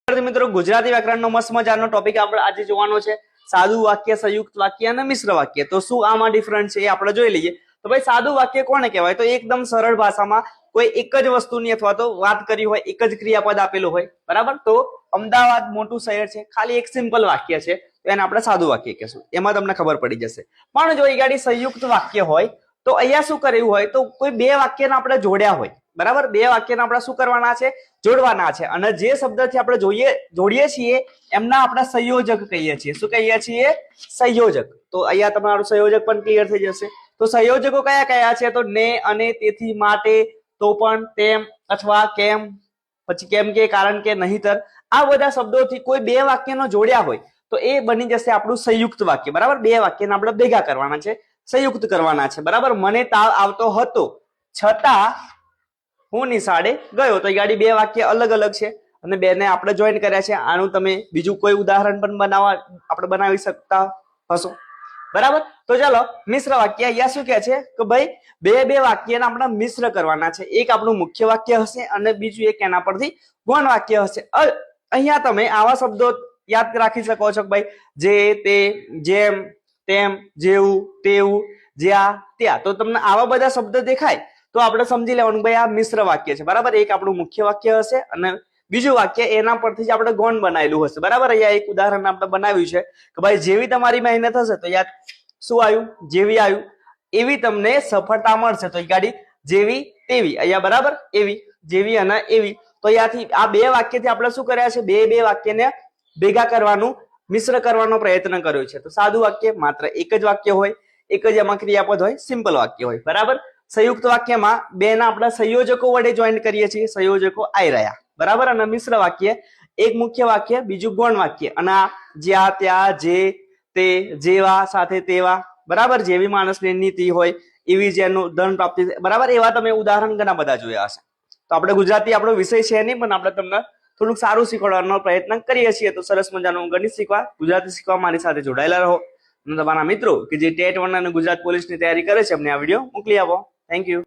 મિત્રો ગુજરાતી વ્યાકરણનો મસ્ત મજાનો ટોપિક આપણે આજે જોવાનો છે સાદું વાક્ય, સંયુક્ત વાક્ય અને મિશ્ર વાક્ય। તો શું આમાં ડિફરન્સ છે એ આપણે જોઈ લઈએ। તો ભાઈ સાદું વાક્ય કોને કહેવાય? તો એકદમ સરળ ભાષામાં કોઈ એક જ વસ્તુની અથવા તો વાત કરી હોય, એક જ ક્રિયાપદ આપેલું હોય, બરાબર। તો અમદાવાદ મોટું શહેર છે, ખાલી એક સિમ્પલ વાક્ય છે, તો એને આપણે સાદું વાક્ય કહેશું, એમાં તમને ખબર પડી જશે। પણ જો એ ગાડી સંયુક્ત વાક્ય હોય તો અહીંયા શું કર્યું હોય, તો કોઈ બે વાક્યને આપણે જોડ્યા હોય, બરાબર, બે વાક્યને આપણે શું કરવાના છે? જોડવાના છે। અને જે શબ્દથી આપણે જોડીએ છીએ એમના આપણે સંયોજક કહીએ છીએ। શું કહીએ છીએ? સંયોજક। તો અહીંયા તમારું સંયોજક પણ ક્લિયર થઈ જશે। તો સંયોજકો કયા કયા છે? તો ને, અને, તેથી, માટે, તો પણ, તેમ, અથવા, કેમ, પછી કેમ કે, કારણ કે, નહીતર, આ બધા શબ્દોથી કોઈ બે વાક્યનો જોડ્યા હોય તો એ બની જશે આપણું સંયુક્ત વાક્ય, બરાબર। બે વાક્યને આપણે ભેગા કરવાના છે, સંયુક્ત કરવાના છે, બરાબર। મને તાવ આવતો હતો છતાં હું નિશાળે ગયો, તો એ ગાડી બે વાક્ય અલગ અલગ છે અને બેને આપણે જોઈન કર્યા છે। આનું તમે બીજું કોઈ ઉદાહરણ પણ આપણે બનાવી શકતા હશો, બરાબર। તો ચાલો મિશ્ર વાક્ય અહીંયા શું કહે છે કે ભાઈ બે વાક્યને આપણે મિશ્ર કરવાના છે। એક આપણું મુખ્ય વાક્ય હશે અને બીજું એક એના પરથી ગૌણ વાક્ય હશે। અહીંયા તમે આવા શબ્દો યાદ રાખી શકો છો કે ભાઈ જે, તે, જેમ, તેમ, જેવું, તેવું, જ્યાં, ત્યાં। તો તમને આવા બધા શબ્દ દેખાય તો આપણે સમજી લેવાનું ભાઈ આ મિશ્ર વાક્ય છે, બરાબર। એક આપણું મુખ્ય વાક્ય હશે અને બીજું વાક્ય એના પરથી જ આપણે ગૌણ બનાવેલું હશે, બરાબર। અહીંયા એક ઉદાહરણ આપણે બનાવ્યું છે કે ભાઈ જેવી તમારી મહેનત હશે તો યાદ શું આવ્યું? જેવી આવ્યું। એવી તમને સફળતા મળશે, તો એ ગાડી જેવી તેવી, અહીંયા બરાબર એવી, જેવી અને એવી। તો અહીંયાથી આ બે વાક્યથી આપણે શું કર્યા છે? બે વાક્યને ભેગા કરવાનું, મિશ્ર કરવાનો પ્રયત્ન કર્યો છે। તો સાદું વાક્ય માત્ર એક જ વાક્ય હોય, એક જ એમાં ક્રિયાપદ હોય, સિમ્પલ વાક્ય હોય, બરાબર। સંયુક્ત વાક્યમાં બે ના આપણે સંયોજકો વડે જોઈન કરીએ છીએ, સંયોજકો આવી રહ્યા, બરાબર। અને મિશ્ર વાક્ય એક મુખ્ય વાક્ય, બીજું ગૌણ વાક્ય, અને આ જ્યાં, ત્યાં, જે, તે, જેવા, સાથે, તેવા, બરાબર। જેવી માણસની નીતિ હોય એવી જેનું ધન પ્રાપ્તિ, બરાબર। એવા તમે ઉદાહરણ ઘણા બધા જોયા હશે। તો આપણે ગુજરાતી આપણો વિષય છે નહીં, પણ આપણે તમને થોડુંક સારું શીખવાડવાનો પ્રયત્ન કરીએ છીએ। તો સરસ મજાનું ગણિત શીખવા, ગુજરાતી શીખવા મારી સાથે જોડાયેલા રહો અને તમારા મિત્રો કે જે ટેટ 1 અને ગુજરાત પોલીસની તૈયારી કરે છે એમને આ વિડીયો મોકલી આપો। Thank you.